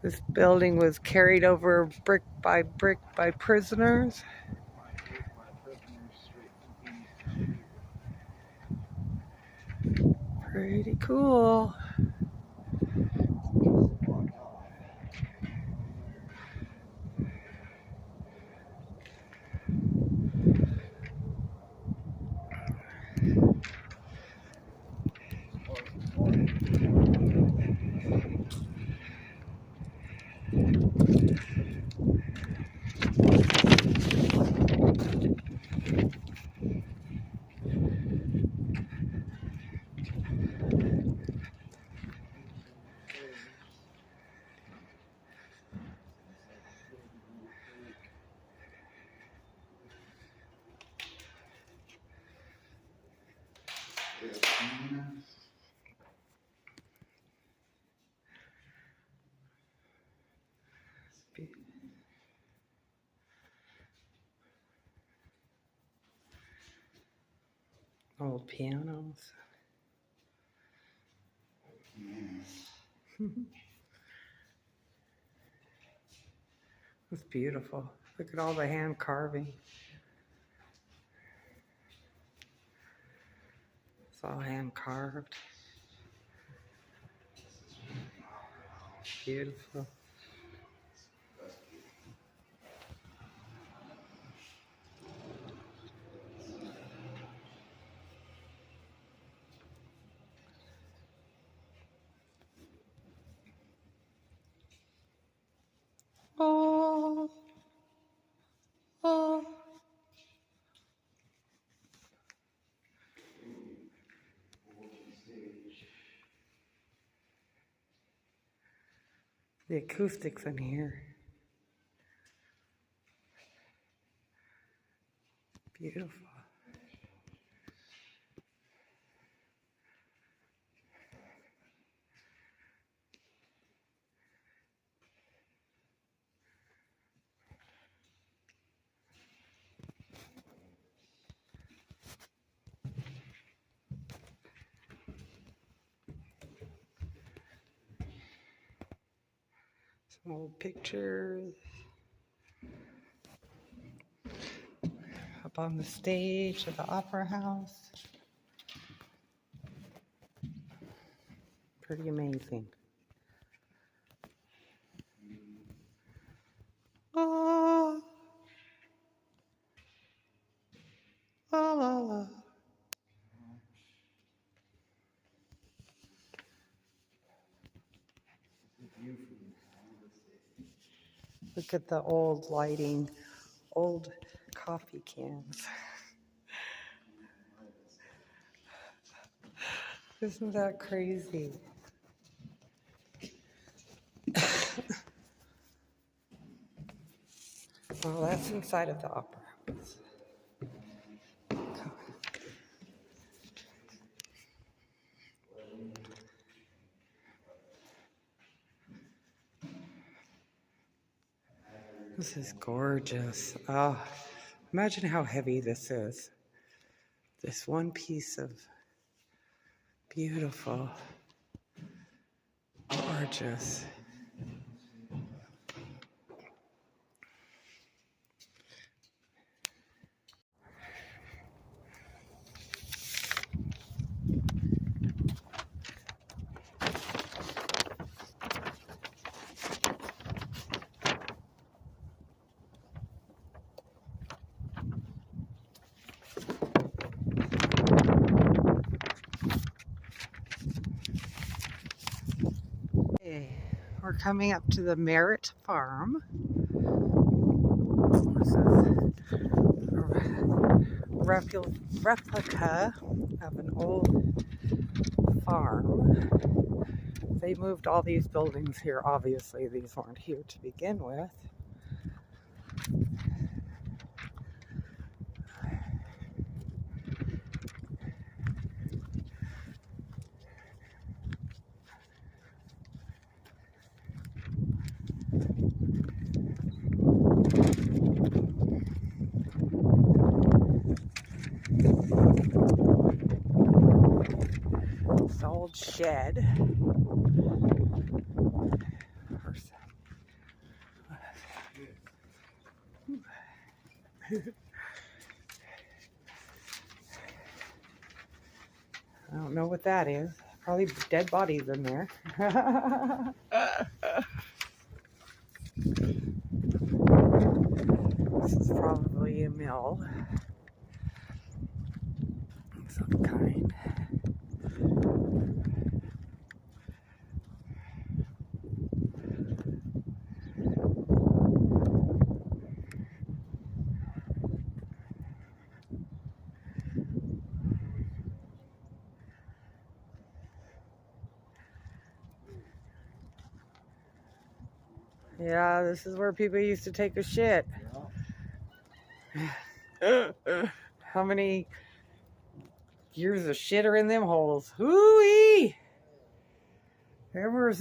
This building was carried over brick by prisoners. Pretty cool. Old pianos. It's beautiful. Look at all the hand carving. It's all hand carved. Beautiful. Oh, oh. The acoustics in here. Beautiful. Some old pictures. Up on the stage of the Opera House. Pretty amazing. Oh, la la la. Look at the old lighting, old coffee cans. Isn't that crazy? Well, that's inside of the Opera House. This is gorgeous. Oh, imagine how heavy this is. This one piece of beautiful, gorgeous. We're coming up to the Merritt Farm. This is a replica of an old farm. They moved all these buildings here. Obviously, these weren't here to begin with. This old shed. I don't know what that is. Probably dead bodies in there. This is probably a mill of some kind. Yeah, this is where people used to take a shit. How many years of shit are in them holes? Hoo-wee! Them were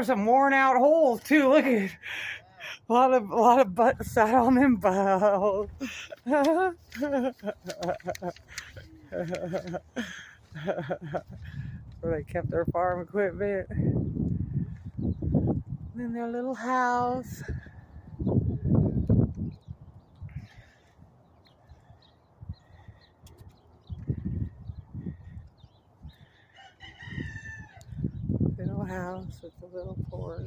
some worn out holes too. Look at a lot of butt sat on them balls. Where they kept their farm equipment. In their little house. Little house with a little porch.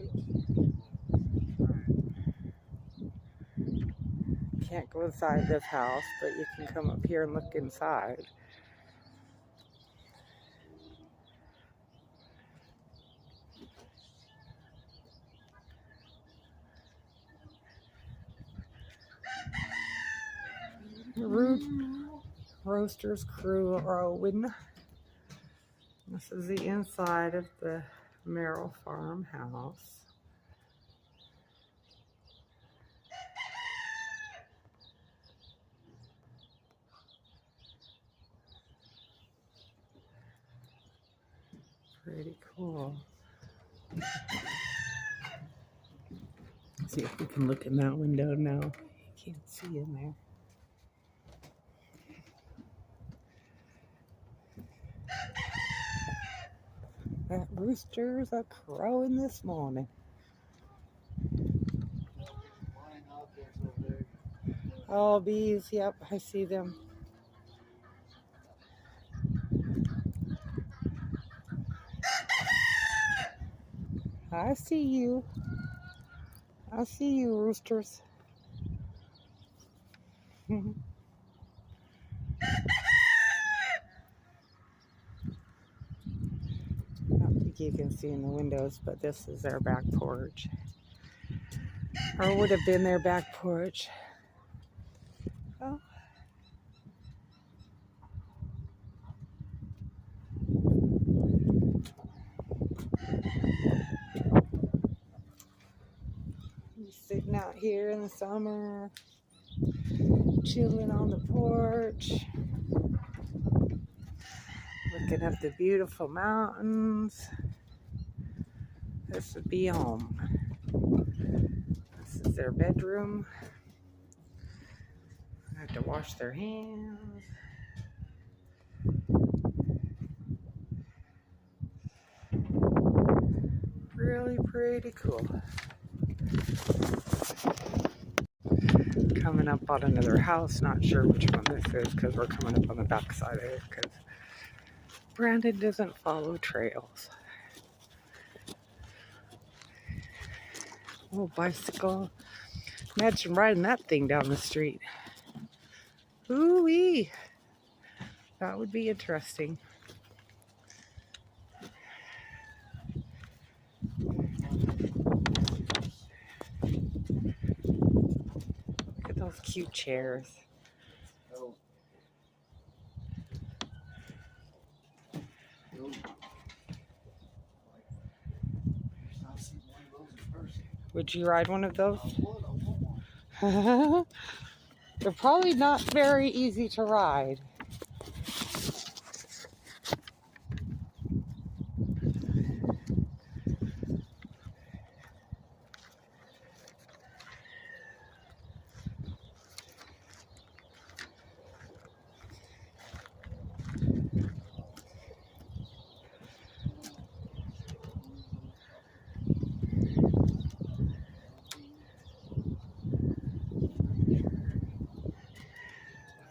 Can't go inside this house, but you can come up here and look inside. Roasters Crew Rowan. This is the inside of the Merrill farmhouse. Pretty cool. See if we can look in that window now. You can't see in there. That rooster's a crowing this morning. Oh, bees, yep, I see them. I see you. I see you, roosters. I don't think you can see in the windows, but this is their back porch. Or would have been their back porch. Oh. Sitting out here in the summer, chilling on the porch, looking at the beautiful mountains. This would be home. This is their bedroom. I have to wash their hands. Really pretty cool. Coming up on another house, not sure which one this is because we're coming up on the back side of it because Brandon doesn't follow trails. Oh, bicycle. Imagine riding that thing down the street. Ooh-wee. That would be interesting. Look at those cute chairs. Would you ride one of those? They're probably not very easy to ride.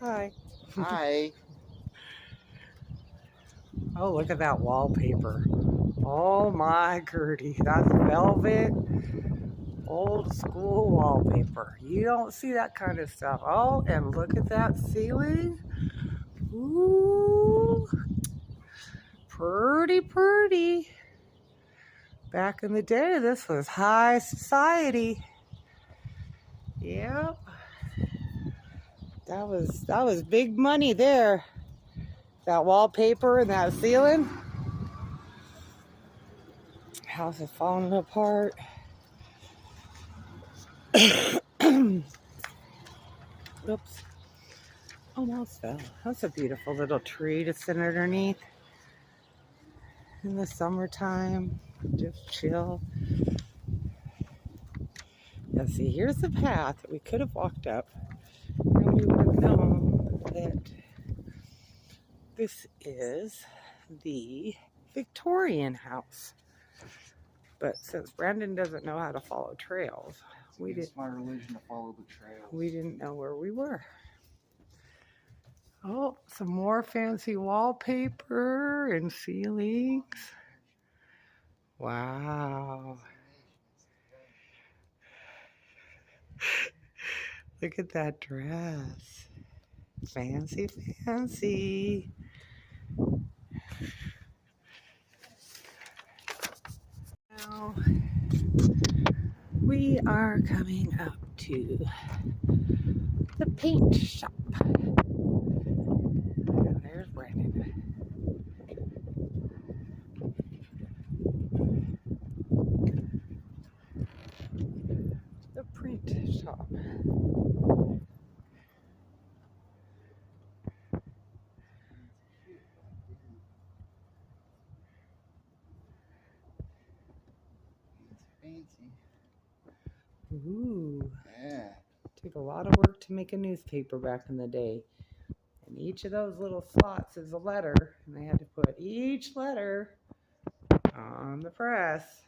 Hi. Hi. Oh, look at that wallpaper. Oh my Gertie, that's velvet, old school wallpaper. You don't see that kind of stuff. Oh, and look at that ceiling. Ooh, pretty, pretty. Back in the day, this was high society. Yep. That was big money there. That wallpaper and that ceiling. House is falling apart. Oops. Almost fell. That's a beautiful little tree to sit underneath in the summertime. Just chill. Now see, here's the path that we could have walked up, and we would have known that this is the Victorian house. But since Brandon doesn't know how to follow trails, It's my religion to follow the trail. We didn't know where we were. Oh, some more fancy wallpaper and ceilings. Wow. Look at that dress. Fancy, fancy. Now, we are coming up to the paint shop. And there's Brandon. The print shop. Fancy. Ooh. Yeah. Took a lot of work to make a newspaper back in the day. And each of those little slots is a letter. And they had to put each letter on the press.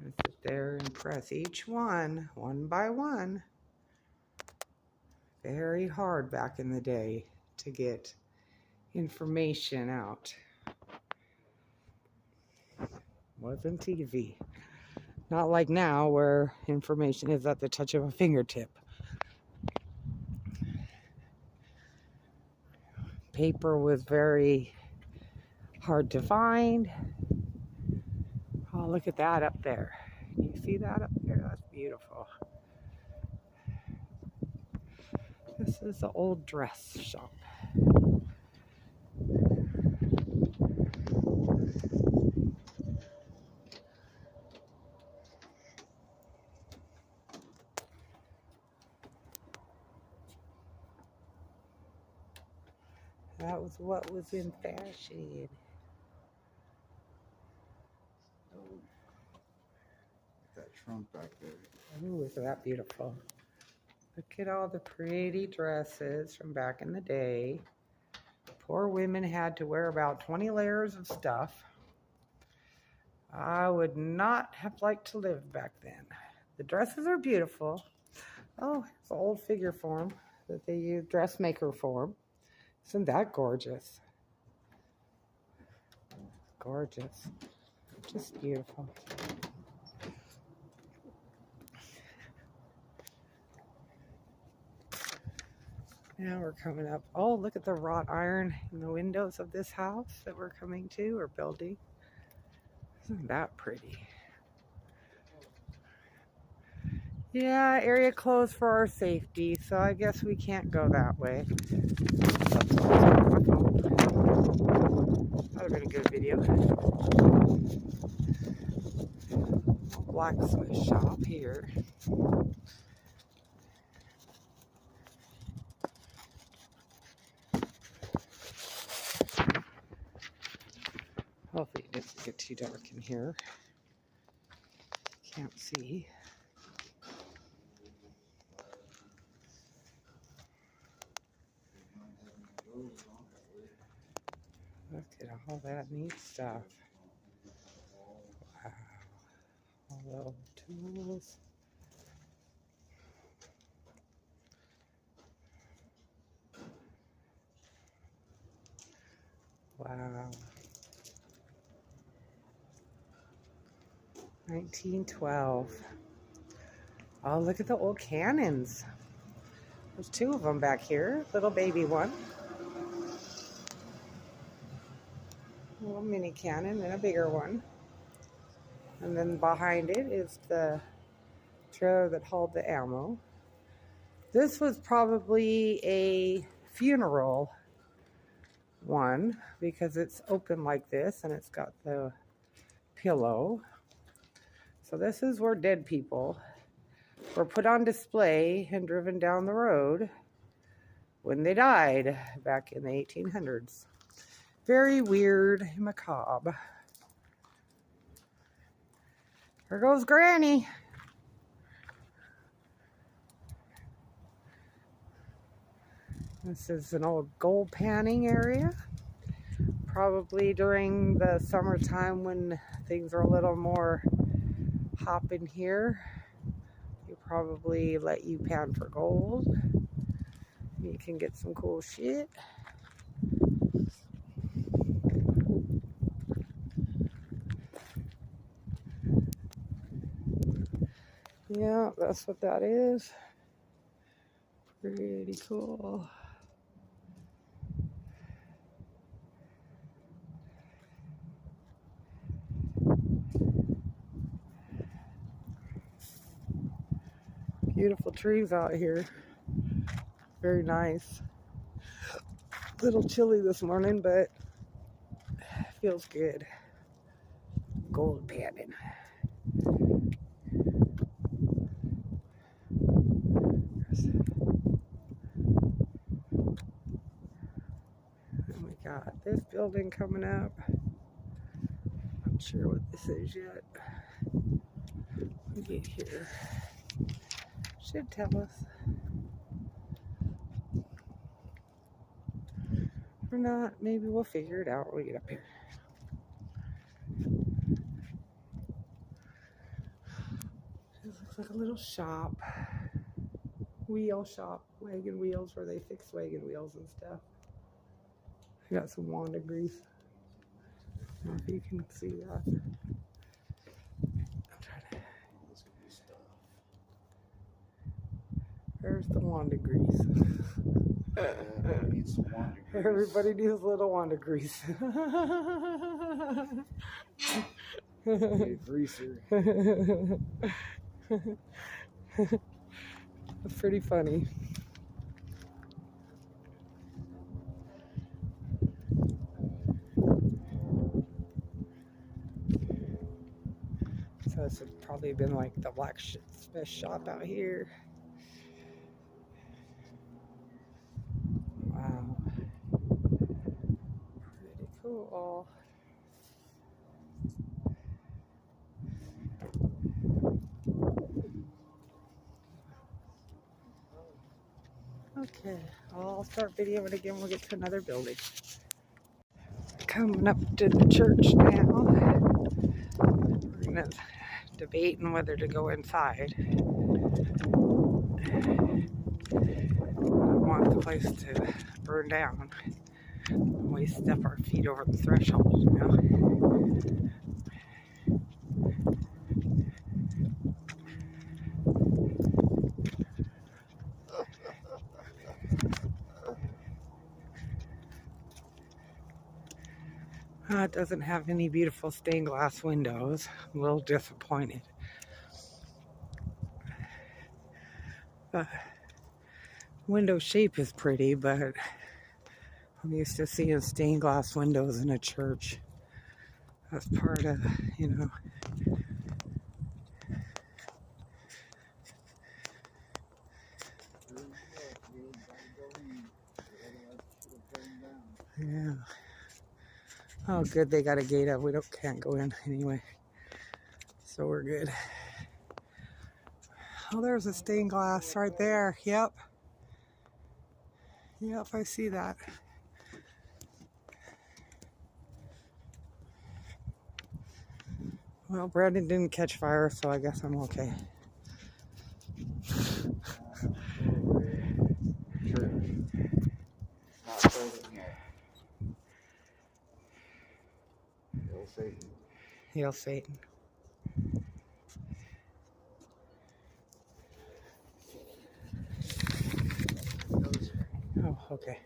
And sit there and press each one by one. Very hard back in the day to get information out. Wasn't easy. Not like now where information is at the touch of a fingertip. Paper was very hard to find. Oh, look at that up there. Can you see that up there? That's beautiful. This is the old dress shop. That was what was in fashion. Oh. That trunk back there. Ooh, isn't that beautiful? Look at all the pretty dresses from back in the day. Poor women had to wear about 20 layers of stuff. I would not have liked to live back then. The dresses are beautiful. Oh, it's an old figure form that they use, dressmaker form. Isn't that gorgeous? Gorgeous. Just beautiful. Now we're coming up. Oh, look at the wrought iron in the windows of this house that we're coming to or building. Isn't that pretty? Yeah, area closed for our safety, so I guess we can't go that way. That would have been a good video. Blacksmith shop here. Hopefully it doesn't get too dark in here. Can't see. Look at all that neat stuff. Wow. All the tools. Wow. 1912. Oh, look at the old cannons. There's two of them back here. Little baby one. A little mini cannon and a bigger one. And then behind it is the trailer that hauled the ammo. This was probably a funeral one because it's open like this and it's got the pillow. So this is where dead people were put on display and driven down the road when they died back in the 1800s. Very weird and macabre. There goes Granny. This is an old gold panning area. Probably during the summertime when things are a little more hopping here. They probably let you pan for gold. You can get some cool shit. Yeah, that's what that is. Pretty cool. Beautiful trees out here. Very nice. A little chilly this morning, but feels good. Gold panning. And we got this building coming up. Not sure what this is yet. Let me get here. Should tell us. Or not, maybe we'll figure it out when we get up here. This looks like a little shop. Wheel shop. Wagon wheels where they fix wagon wheels and stuff. I got some Wanda grease. I don't know if you can see that. I'm trying to. There's the Wanda grease. Need some Wanda grease. Everybody needs a little Wanda grease. Hey, greaser. That's pretty funny. So this would probably been like the blacksmith shop out here. Wow. Pretty cool. Okay, I'll start videoing again. We'll get to another building. Coming up to the church now. We're gonna debate on whether to go inside. I want the place to burn down when we step our feet over the threshold, you know? It doesn't have any beautiful stained glass windows. I'm a little disappointed. The window shape is pretty, but I'm used to seeing stained glass windows in a church. That's part of, you know. Yeah. Oh, good. They got a gate up. We can't go in anyway. So we're good. Oh, there's a stained glass right there. Yep. Yep, I see that. Well, Brandon didn't catch fire, so I guess I'm okay. Satan. Hail Satan. Oh, okay.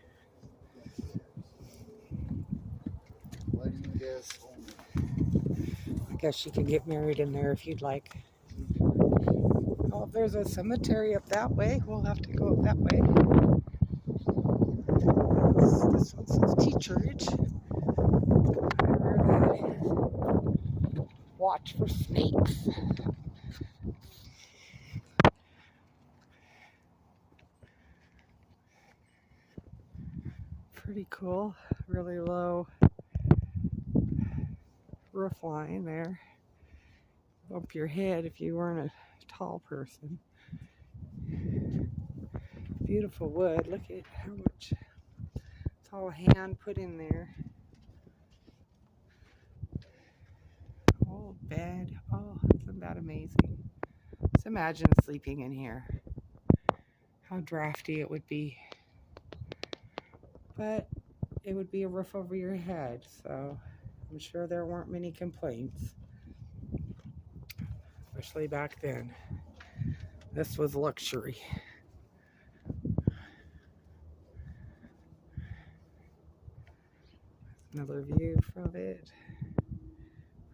Why do you guess only? I guess you can get married in there if you'd like. Oh, if there's a cemetery up that way, we'll have to go up that way. This one says Teacherage. Whatever that is. Watch for snakes. Pretty cool. Really low roof line there. Bump your head if you weren't a tall person. Beautiful wood. Look at how much it's all hand put in there. Old bed. Oh, isn't that amazing? Just imagine sleeping in here. How drafty it would be. But it would be a roof over your head, so I'm sure there weren't many complaints. Especially back then. This was luxury. Another view from it.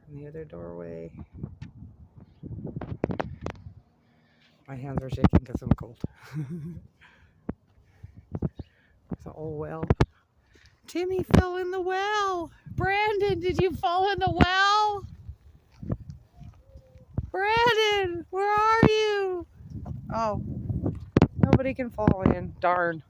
From the other doorway. My hands are shaking because I'm cold. It's an old well. Timmy fell in the well. Brandon, did you fall in the well? Brandon, where are you? Oh, nobody can fall in. Darn.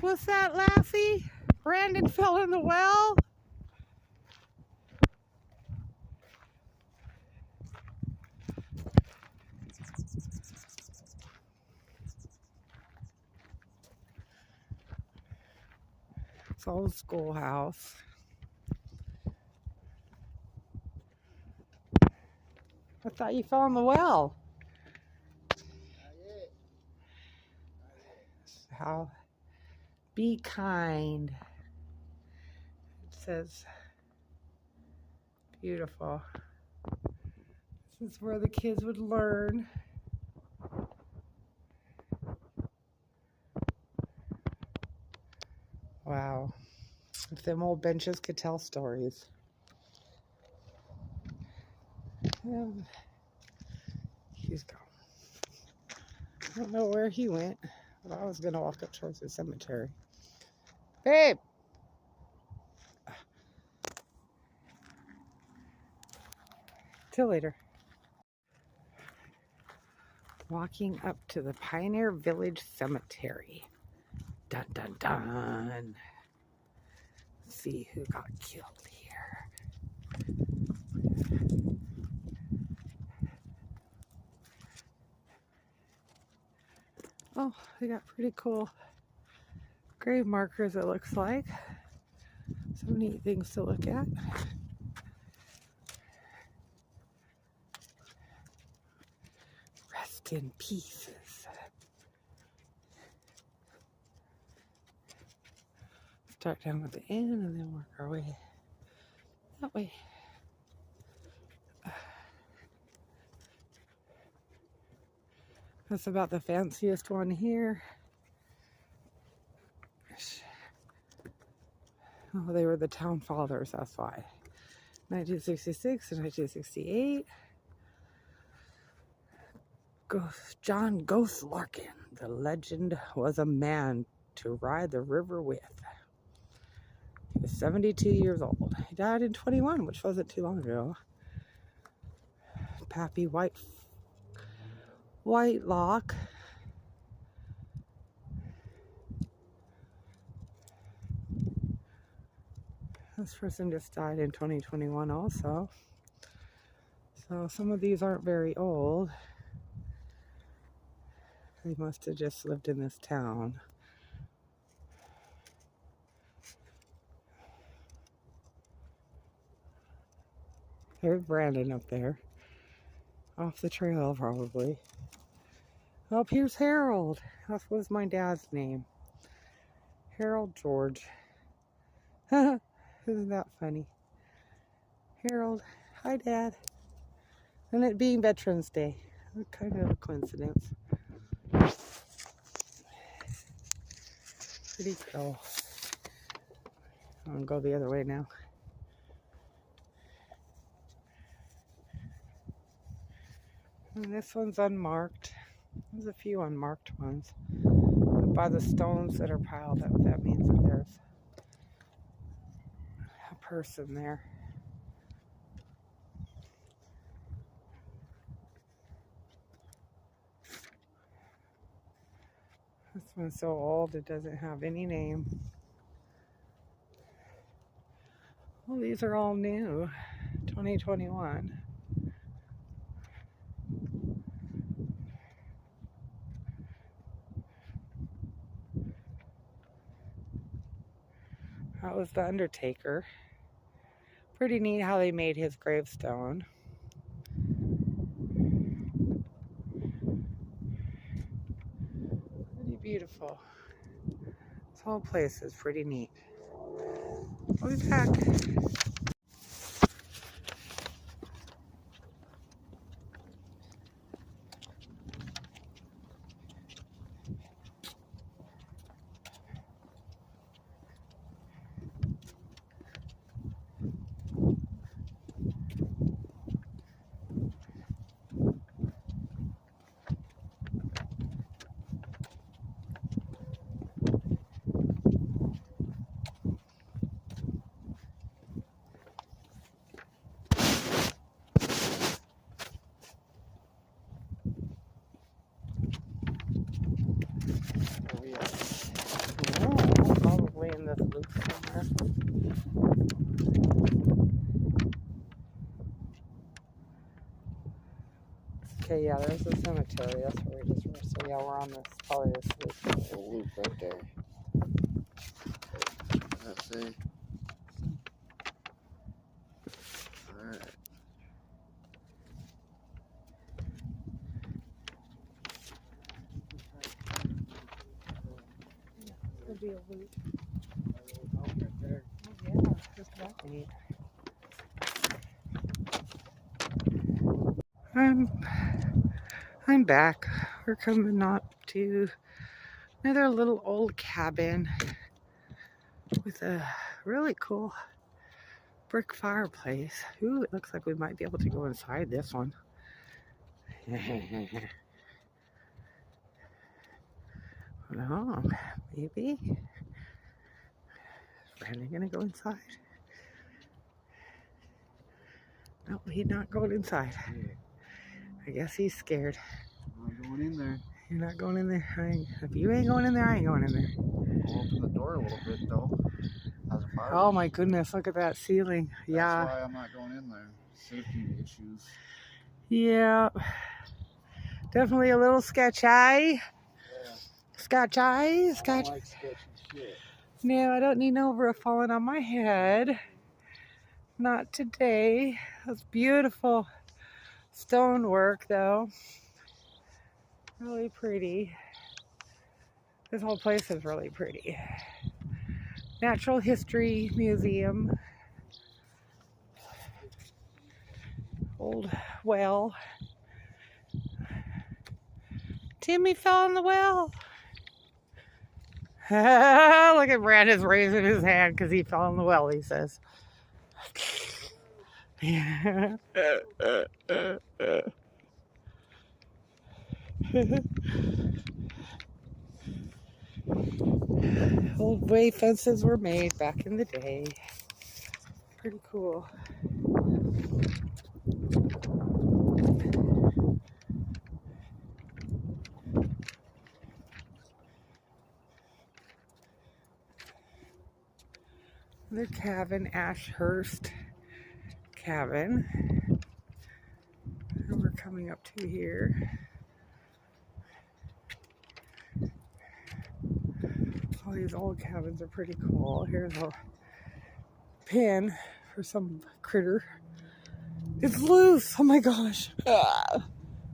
What's that, Lassie? Brandon fell in the well? It's an old schoolhouse. I thought you fell in the well. How? Be kind. It says, beautiful. This is where the kids would learn. Wow. If them old benches could tell stories. He's gone. I don't know where he went, but I was going to walk up towards the cemetery. Babe! Till later. Walking up to the Pioneer Village Cemetery. Dun dun dun. Let's see who got killed here. Oh, they got pretty cool grave markers, it looks like. Some neat things to look at. Rest in pieces. Start down at the end and then work our way that way. That's about the fanciest one here. Oh, they were the town fathers, that's why. 1966 and 1968. John Ghost Larkin, the legend was a man to ride the river with. He was 72 years old. He died in 21, which wasn't too long ago. Pappy Whitelock. This person just died in 2021 also. So some of these aren't very old. They must have just lived in this town. There's Brandon up there. Off the trail, probably. Oh, here's Harold. That was my dad's name. Harold George. Isn't that funny? Harold, hi Dad. And it being Veterans Day. What kind of a coincidence. Pretty cool. I'm gonna go the other way now. And this one's unmarked. There's a few unmarked ones. But by the stones that are piled up, that means that there's a person there. This one's so old it doesn't have any name. Well, these are all new. 2021. That was the Undertaker. Pretty neat how they made his gravestone. Pretty beautiful. This whole place is pretty neat. I'll be back. Probably in this loop somewhere. Okay, yeah, there's a cemetery. That's where we just were. So yeah, we're on this, probably this loop. A loop right there. Let's see. Alright. Could be a loop. Right there. Oh, yeah, just that neat. I'm back. We're coming up to another little old cabin with a really cool brick fireplace. Ooh, it looks like we might be able to go inside this one. Oh, maybe. Is Brandon gonna go inside? No, he's not going inside. I guess he's scared. I'm going in there. You're not going in there? If you ain't going in there, I ain't going in there. I'll open the door a little bit though. How's the fire? Oh my goodness, look at that ceiling. Yeah. That's why I'm not going in there. Safety issues. Yeah. Definitely a little sketchy. Yeah. Sketchy. I don't like sketchy shit. No, I don't need no roof falling on my head. Not today. That's beautiful stonework though. Really pretty. This whole place is really pretty. Natural History Museum. Old well. Timmy fell in the well. Look at Brandon's raising his hand because he fell in the well, he says. Old way fences were made back in the day. Pretty cool. The cabin, Ashurst cabin. And we're coming up to here. All these old cabins are pretty cool. Here's a pin for some critter. It's loose! Oh my gosh. Ah,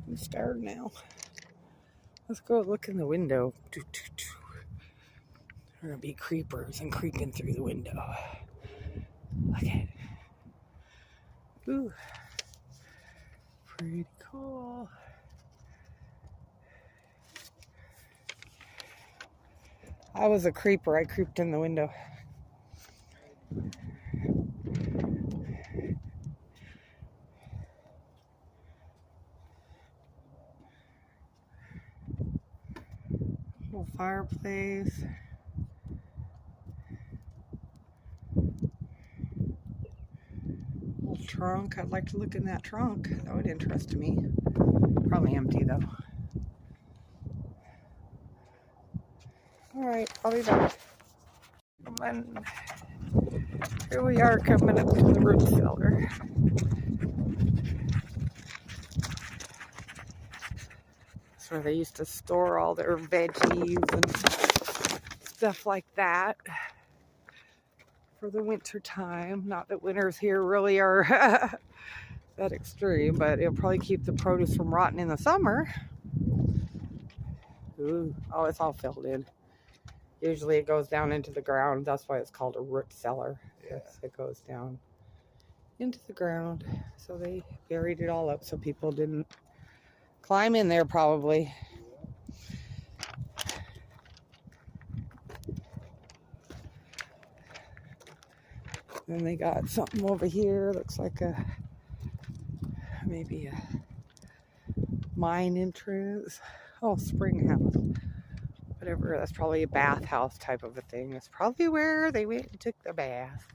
I'm scared now. Let's go look in the window. There are gonna be creepers and creeping through the window. Look at it. Ooh. Pretty cool. I was a creeper. I creeped in the window. Little fireplace. Little trunk. I'd like to look in that trunk. That would interest me. Probably empty though. Alright, I'll be back. And here we are coming up to the root cellar. That's where they used to store all their veggies and stuff like that for the winter time. Not that winters here really are that extreme, but it'll probably keep the produce from rotting in the summer. Ooh. Oh, it's all filled in. Usually it goes down into the ground. That's why it's called a root cellar. Yeah. It goes down into the ground. So they buried it all up so people didn't climb in there probably. Then they got something over here. Looks like maybe a mine entrance. Oh, spring house. Whatever, that's probably a bathhouse type of a thing. That's probably where they went and took their bath.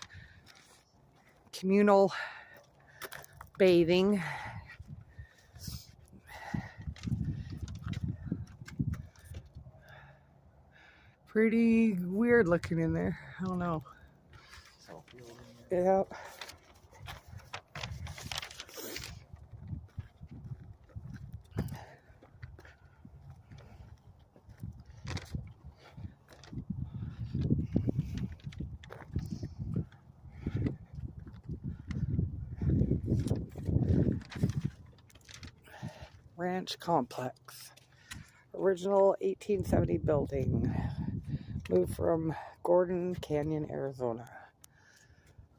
Communal bathing. Pretty weird looking in there. I don't know. Yeah. Ranch complex. Original 1870 building. Moved from Gordon Canyon, Arizona.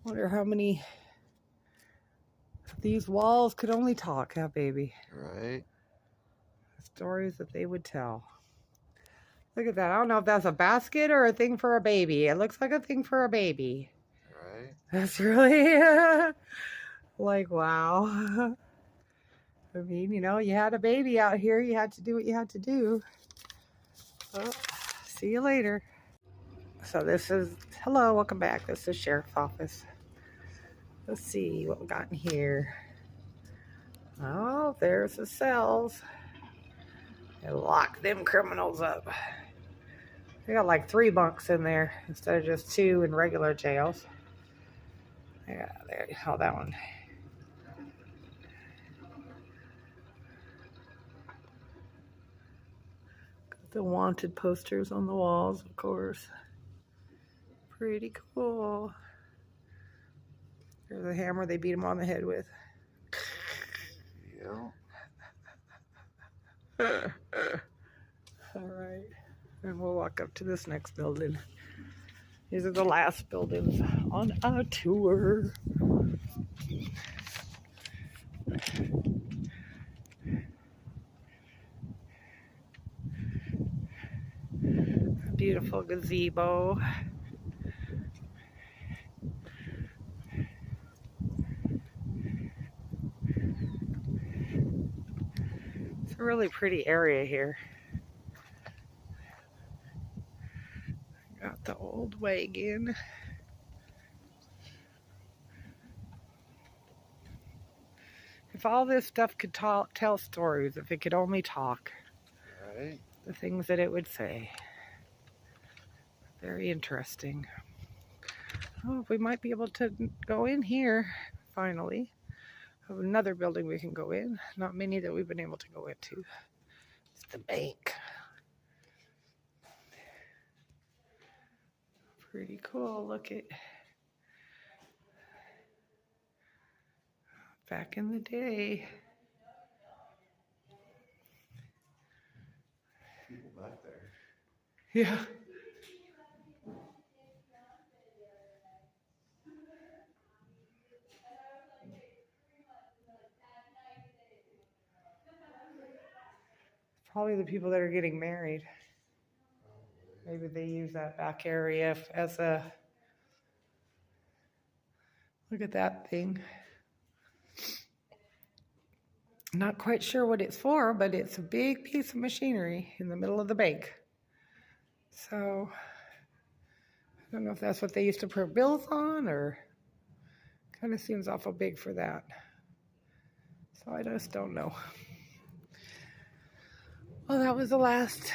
Wonder how many these walls could only talk, huh, baby? Right. Stories that they would tell. Look at that. I don't know if that's a basket or a thing for a baby. It looks like a thing for a baby. Right. That's really like, wow. I mean, you know, you had a baby out here. You had to do what you had to do. Well, see you later. So this is, hello, welcome back. This is Sheriff's Office. Let's see what we got in here. Oh, there's the cells. They lock them criminals up. They got like 3 bunks in there instead of just 2 in regular jails. Yeah, there. Oh, that one. Got the wanted posters on the walls, of course. Pretty cool. There's a hammer they beat him on the head with. Yeah. All right. And we'll walk up to this next building. These are the last buildings on our tour. Beautiful gazebo. It's a really pretty area here. Got the old wagon. If all this stuff could tell stories, if it could only talk, Right. the things that it would say. Very interesting. Oh, we might be able to go in here, finally. Have another building we can go in. Not many that we've been able to go into. It's the bank. Pretty cool. Look at back in the day. People back there. Yeah. Probably the people that are getting married. Maybe they use that back area as a, look at that thing. Not quite sure what it's for, but it's a big piece of machinery in the middle of the bank. So, I don't know if that's what they used to put bills on, or kind of seems awful big for that. So I just don't know. Well, that was the last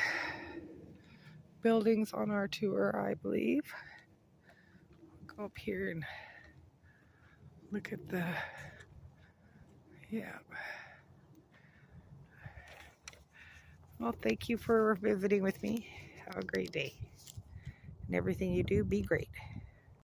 buildings on our tour, I believe. Go up here and look at the, yeah. Well, thank you for visiting with me. Have a great day. And everything you do, be great.